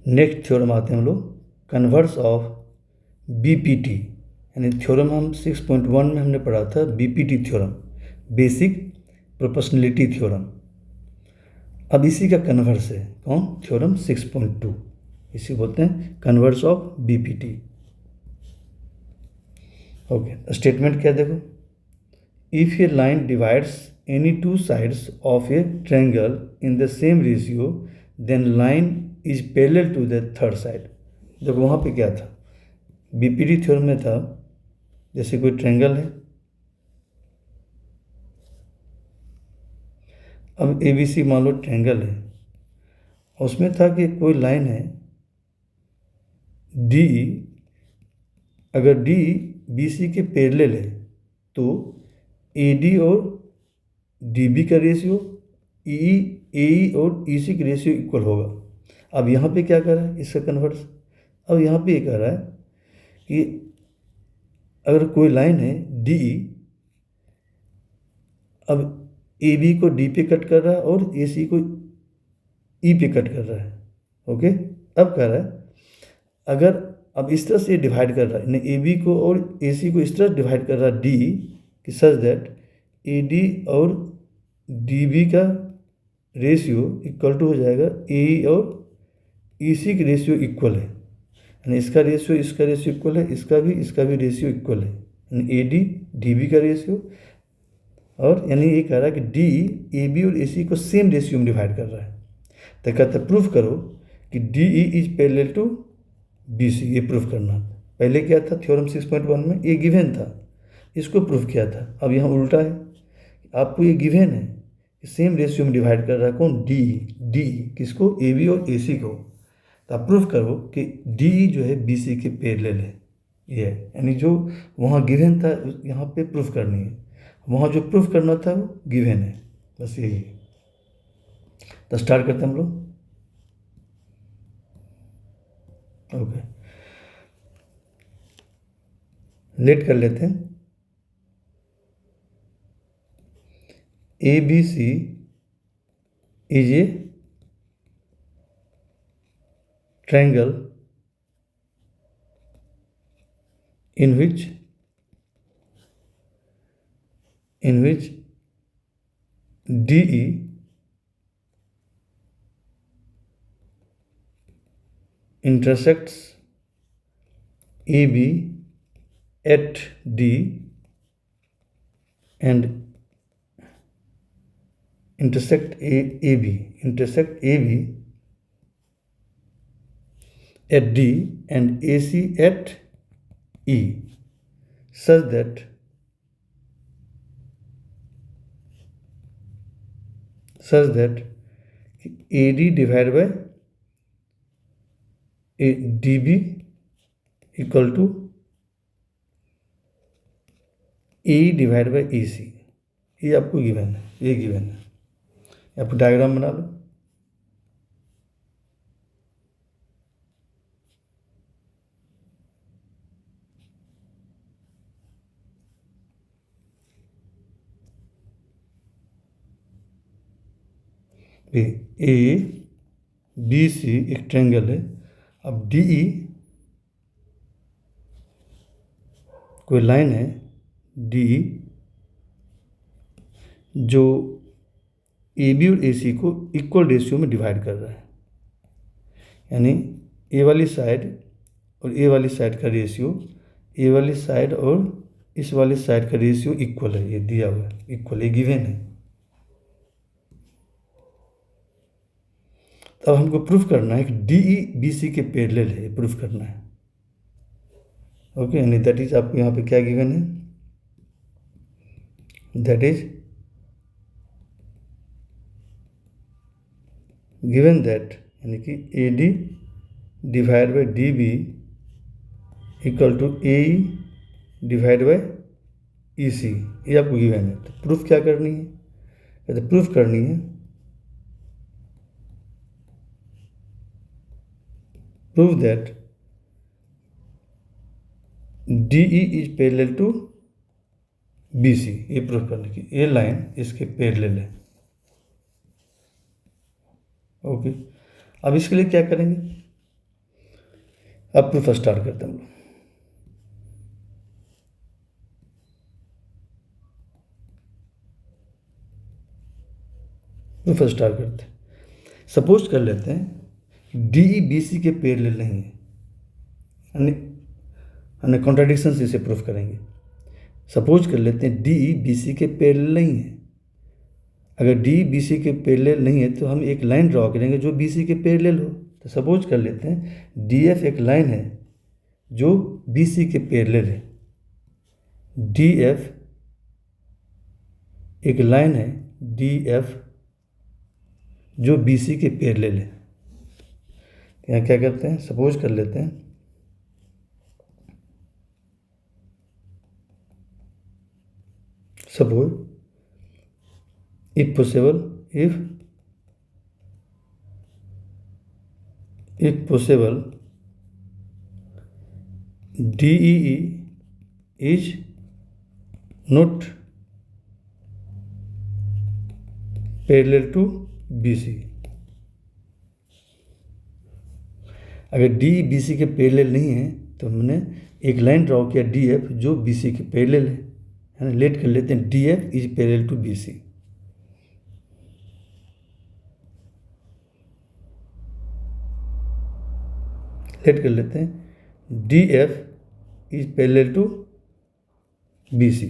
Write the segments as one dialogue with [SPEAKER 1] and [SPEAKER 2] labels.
[SPEAKER 1] Next theorem आते हैं हम लोग कन्वर्स ऑफ बीपीटी, यानी थ्योरम हम 6.1 में हमने पढ़ा था BPT theorem, basic proportionality theorem. अब इसी का कन्वर्स है कौन, थ्योरम 6.2, इसी बोलते हैं converse of BPT. Okay, statement क्या देखो, if a line divides any two sides of a triangle in the same ratio then line is parallel to the third side. देखो वहाँ पे क्या था, बीपीटी थ्योरम में था, जैसे कोई ट्रायंगल है, अब एबीसी मान लो ट्रायंगल है, उसमें था कि कोई लाइन है डी, अगर डी बीसी के पैरेलल है तो एडी और डीबी का रेशियो एई और ईसी का रेशियो इक्वल होगा। अब यहाँ पे क्या कर रहा है इसका कन्वर्स, अब यहाँ पे ये कह रहा है कि अगर कोई लाइन है डी, अब ए बी को डी पे कट कर रहा है और ए सी को ई पे कट कर रहा है। ओके, अब कह रहा है अगर अब इस तरह से डिवाइड कर रहा है, ए बी को और ए सी को इस तरह डिवाइड कर रहा है डी कि सच दैट ए डी और डी बी का रेशियो इक्वल टू हो जाएगा ए और ई सी का रेशियो इक्वल है, यानी इसका रेशियो इक्वल है, इसका भी रेशियो इक्वल है, यानी ए डी डी बी का रेशियो, और यानी ये कह रहा है कि डी ए बी और ए सी को सेम रेशियो में डिवाइड कर रहा है। तो कहता है प्रूफ करो कि D E is parallel to B C, ये प्रूफ करना। पहले क्या था थ्योरम 6.1 में ये गिवन था, इसको प्रूफ किया था। अब यहाँ उल्टा है, आपको ये गिवन है कि सेम रेशियो में डिवाइड कर रहा है कौन, डी किसको, ए बी और ए सी को। तो आप प्रूफ करो कि डी जो है बी सी के पैरेलल है, ये है, यानी जो वहाँ गिवन था यहाँ पे प्रूफ करनी है, वहाँ जो प्रूफ करना था वो गिवन है, बस यही। तो स्टार्ट करते हैं हम लोग। ओके, लेट कर लेते हैं। A B C is a triangle in which DE intersects AB at D and intersect AB at D and AC at E such that AD divided by DB equal to AE divided by EC। ये आपको given है, ये given है, आपको diagram बना लो। ए B सी एक triangle है, अब डी ई कोई लाइन है डी जो ए बी और ए सी को इक्वल रेशियो में डिवाइड कर रहा है, यानी ए वाली साइड और ए वाली साइड का रेशियो, ए वाली साइड और इस वाली साइड का रेशियो इक्वल है, ये दिया हुआ है इक्वल, ये गिवन है। अब हमको प्रूफ करना है कि डी ई बी सी के पैरेलल है, प्रूफ करना है। ओके, यानी दैट इज आपको यहाँ पे क्या गिवन है, दैट इज गिवन दैट, यानी कि A D divide by D B equal to A E divide by E C, ये आपको गिवन है। तो प्रूफ क्या करनी है, कहते प्रूफ करनी है prove that DE is parallel to BC, ये प्रूफ करने की, ये लाइन इसके पैरेलल है। ओके, अब इसके लिए क्या करेंगे, अब प्रूफ स्टार्ट करते हैं हम लोग। प्रूफ स्टार्ट करते हैं। सपोज कर लेते हैं डी ई बी सी के पैरेलल नहीं है, हमने कॉन्ट्राडिक्शन से इसे प्रूफ करेंगे। सपोज कर लेते हैं डी ई बी सी के पैरेलल नहीं है। अगर डी बी सी के पैरेलल नहीं है तो हम एक लाइन ड्रॉ करेंगे जो बी सी के पैरेलल हो। तो सपोज कर लेते हैं डी एफ एक लाइन है जो बी सी के पैरेलल है। डी एफ एक लाइन है, डी एफ जो बी सी के पैरेलल है। यहाँ क्या करते हैं, सपोज कर लेते हैं suppose if possible DEE is not parallel to BC। अगर डी बी सी के पैरेलल नहीं है तो हमने एक लाइन ड्रॉ किया डी एफ जो बी सी के पैरेलल है ना। लेट कर लेते हैं D F is parallel to B C. Let कर लेते हैं D F is parallel to B C.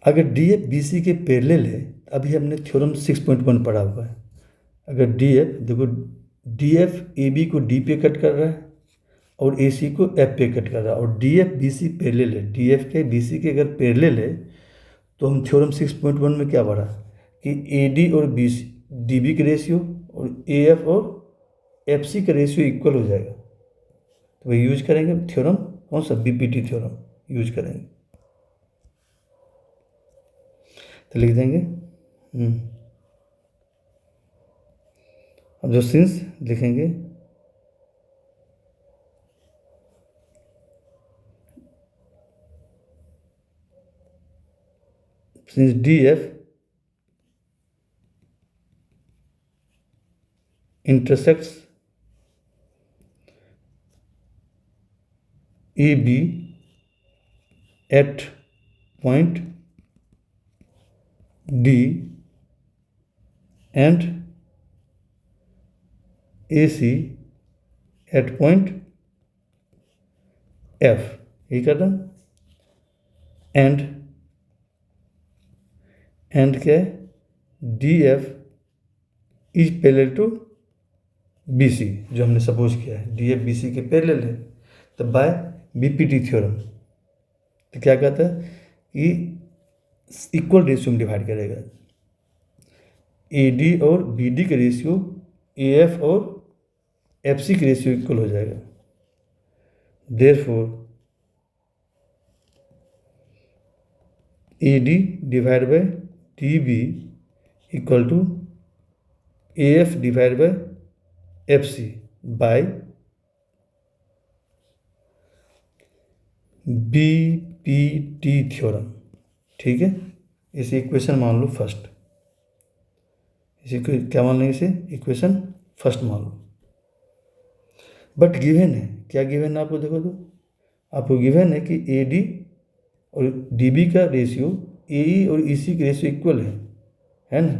[SPEAKER 1] अगर डी एफ बी सी के पैरेलल है, अभी हमने थ्योरम 6.1 पढ़ा हुआ है। अगर डी एफ देखो, डी एफ ए बी को डी पे कट कर रहा है और ए सी को एफ पे कट कर रहा है, और D F B C parallel है। डी एफ के बी सी के अगर पैरेलल है तो हम थ्योरम 6.1 में क्या पढ़ा कि ए डी और बी सी डी बी का रेशियो और ए एफ और एफ सी का रेशियो इक्वल हो जाएगा। तो वही यूज करेंगे थ्योरम, कौन सा, B P T theorem use करेंगे। तो लिख देंगे अब जो सिंस लिखेंगे since D F intersects AB at point D and AC at point F, ये करना। एंड क्या है, D F is parallel to B C, जो हमने सपोज किया है डी एफ बी सी के पैरेलल है। तो by B P T theorem तो क्या कहता है कि इक्वल रेशियो में डिवाइड करेगा। ए डी और बी डी का रेशियो ए एफ और एफ सी का रेशियो इक्वल हो जाएगा। Therefore A D divide by D B equal to A F divide by F C by B P T theorem. ठीक है, इसे equation मान लो फर्स्ट। इसे क्या मान लेंगे, इसे इक्वेशन फर्स्ट मान लो। बट गिवन है, क्या गिवन है आपको, देखो तो आपको गिवन है कि ए डी और डी बी का रेशियो ए ई और ई सी का रेशियो इक्वल है ना।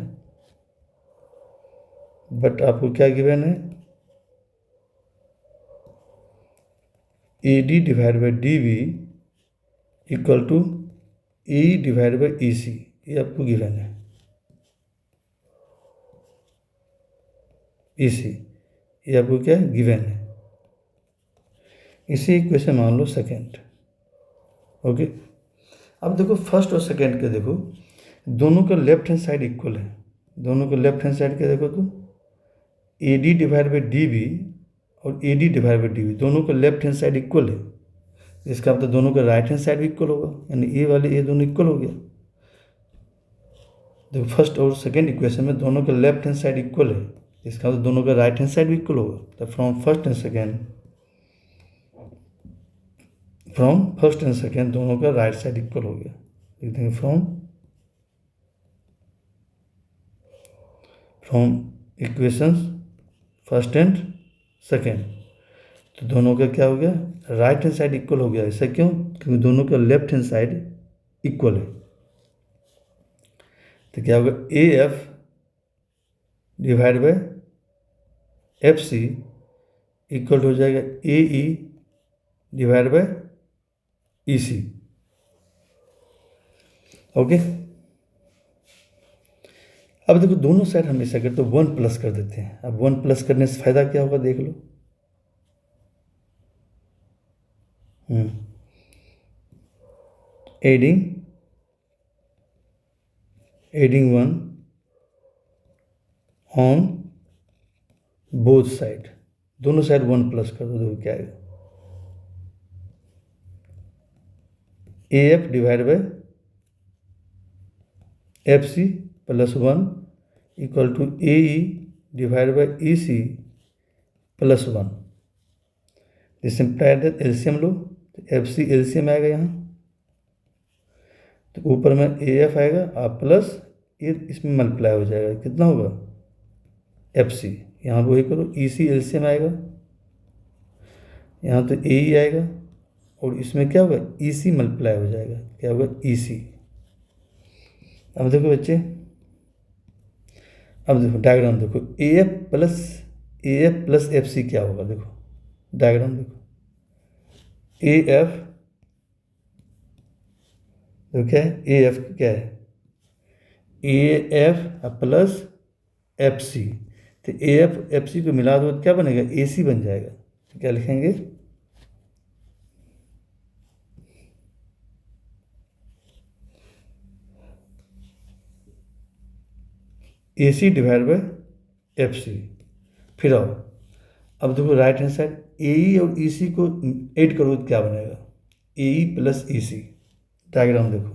[SPEAKER 1] बट आपको क्या गिवन है, A D divide by D B equal to A divide by E C, ये आपको गिवन है। ई सी ये आपको क्या गिवन है। इसी इक्वेशन मान लो सेकेंड। ओके, अब देखो फर्स्ट और सेकेंड के देखो, दोनों का लेफ्ट हैंड साइड इक्वल है। दोनों का लेफ्ट हैंड साइड के देखो तो A D divide by D B और A D divide by D B, दोनों का लेफ्ट हैंड साइड इक्वल है। इसका मतलब दोनों का राइट हैंड साइड भी इक्वल होगा, यानी ए वाले ए दोनों इक्वल हो गया। देखो फर्स्ट और सेकेंड इक्वेशन में दोनों का लेफ्ट हैंड साइड इक्वल है, इसका मतलब दोनों का राइट हैंड साइड भी इक्वल होगा। तो फ्रॉम फर्स्ट एंड सेकेंड दोनों का राइट साइड इक्वल हो गया। लिख देंगे from equations first and second. तो दोनों का क्या हो गया, राइट हैंड साइड इक्वल हो गया। ऐसा क्यों, क्योंकि दोनों का लेफ्ट हैंड साइड इक्वल है। तो क्या होगा, A F divide by F C equal हो जाएगा A E divide by E C. Okay, अब देखो दोनों साइड हमेशा करते तो 1 प्लस कर देते हैं। अब 1 प्लस करने से फायदा क्या होगा, देख लो। एडिंग 1 ऑन बोथ साइड, दोनों साइड 1 प्लस कर दो, देखो क्या आएगा, A F divide by F C plus 1 equal to A E divide by E C plus 1। Simplify LCM लो, तो एफ सी एलसीएम आएगा यहाँ, तो ऊपर में ए एफ आएगा और प्लस ये इसमें मल्टीप्लाई हो जाएगा, कितना होगा एफ सी। यहाँ वही करो, ई सी एलसीएम आएगा, यहाँ तो ए ई आएगा और इसमें क्या होगा, ई सी मल्टीप्लाई हो जाएगा, क्या होगा ई सी। अब देखो बच्चे, अब देखो डायग्राम देखो, A F plus F C क्या होगा, देखो डायग्राम देखो, ए एफ तो क्या है, ए एफ क्या है, A F plus F C. तो ए एफ एफ सी को मिला दो तो क्या बनेगा, ए सी बन जाएगा। तो क्या लिखेंगे, A C divide by F सी। फिर आओ, अब देखो राइट हैंड साइड ए ई और ई सी को ऐड करो तो क्या बनेगा, ए ई प्लस ई सी। डायग्राम देखो,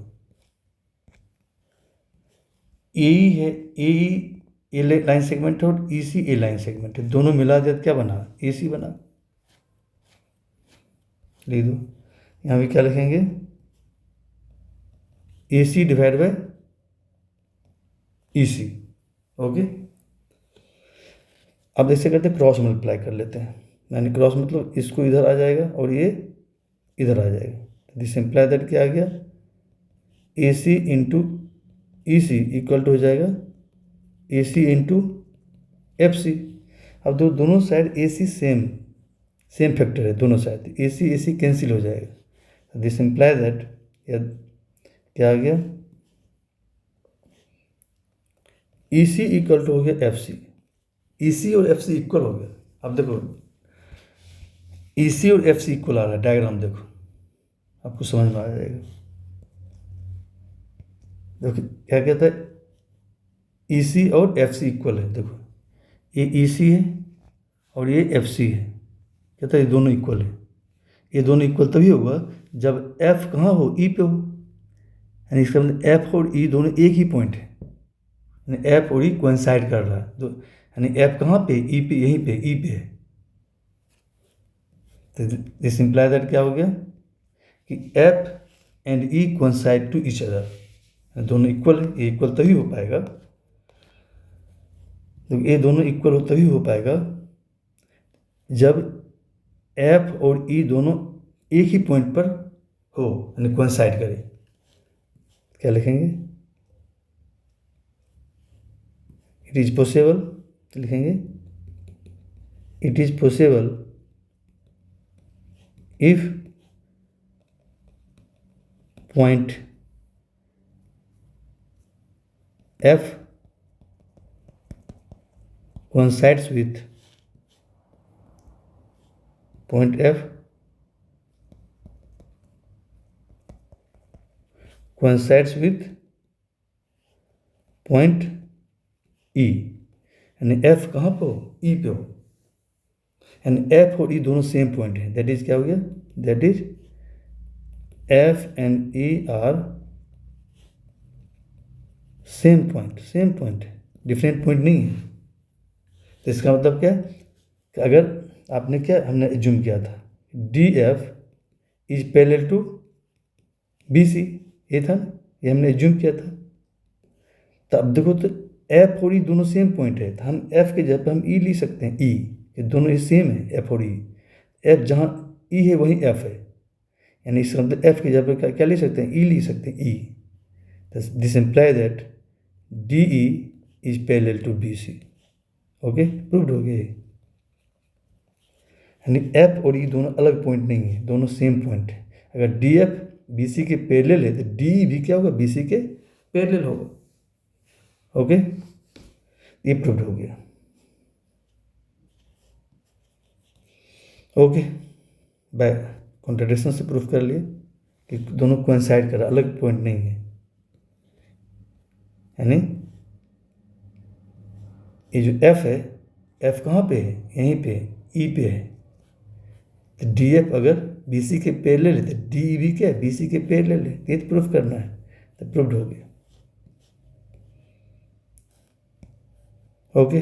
[SPEAKER 1] ए ई है, ए ई ए लाइन सेगमेंट है और ई सी ए लाइन सेगमेंट है, दोनों मिला दिया तो क्या बना, ए सी बना। लिख दो, यहाँ भी क्या लिखेंगे, A C divide by E C. Okay, अब ऐसे करते क्रॉस मल्टीप्लाई कर लेते हैं, यानी क्रॉस मतलब इसको इधर आ जाएगा और ये इधर आ जाएगा। दिस इम्प्लाई दैट क्या आ गया, A C into E C equal to हो जाएगा A C into F C. अब दोनों side A C same factor है, दोनों साइड ए सी कैंसिल हो जाएगा। दिस इम्प्लाई दैट क्या आ गया, ई सी इक्वल टू हो गया एफ सी। ई सी और एफ सी इक्वल हो गया। अब देखो ई सी और एफ सी इक्वल आ रहा है, डायग्राम देखो आपको समझ में आ जाएगा। देखो क्या कहता है, ई सी और एफ सी इक्वल है, देखो ये ई सी है और ये एफ सी है, कहता है ये दोनों इक्वल है। ये दोनों इक्वल तभी होगा जब एफ कहाँ हो, ई पे हो, यानी इसका मतलब एफ और ई दोनों एक ही पॉइंट है, यानी एफ और ई कोइंसाइड कर रहा है, यानी एफ कहाँ पे, ई पे, यहीं पे ई पे है। तो दिस इम्प्लाई दैट क्या हो गया कि F and E coincide to each other, दोनों इक्वल है। ये इक्वल तभी हो पाएगा, तो ये दोनों इक्वल हो तभी हो पाएगा जब एफ और ई दोनों एक ही पॉइंट पर हो, यानी कोइंसाइड करे। क्या लिखेंगे, इट इज पॉसिबल, लिखेंगे it is possible if point F coincides with point F coincides with point E, यानी F कहाँ पे हो, E पे हो, यानी F और E दोनों सेम पॉइंट है। दैट इज क्या हो गया, that is F and E are same point है, डिफरेंट पॉइंट नहीं है। तो इसका मतलब क्या है कि अगर आपने क्या, हमने एज्यूम किया था D F is parallel to B C, ये था ना, ये हमने एज्यूम किया था। तो अब देखो, तो एफ और ई दोनों सेम पॉइंट है, तो हम एफ के जगह पर हम ई लिख सकते हैं, ई कि दोनों ये सेम है, एफ और ई। एफ जहाँ ई है वहीं एफ है, यानी इसका मतलब एफ की जगह पर क्या ले सकते हैं, ई ले सकते हैं, E. This imply that D E is parallel to B C. Okay, proved हो गया। यानी एफ और ई दोनों अलग पॉइंट नहीं है, दोनों सेम पॉइंट है। अगर डी एफ बी सी के पैरेलल है तो डी ई भी क्या होगा, बी सी के पैरेलल होगा। ओके, ये प्रूव्ड हो गया। ओके, बाय कॉन्ट्राडिक्शन से प्रूफ कर लिए कि दोनों कोइंसाइड कर रहा, अलग पॉइंट नहीं है। यानी ये जो एफ है, एफ कहाँ पे है, यहीं पे ई पे है। तो डी एफ अगर बी सी के पैरेलल है तो डी ई भी क्या है, बी सी के पैरेलल है। ये तो प्रूफ करना है, तो प्रूव्ड हो गया। ओके।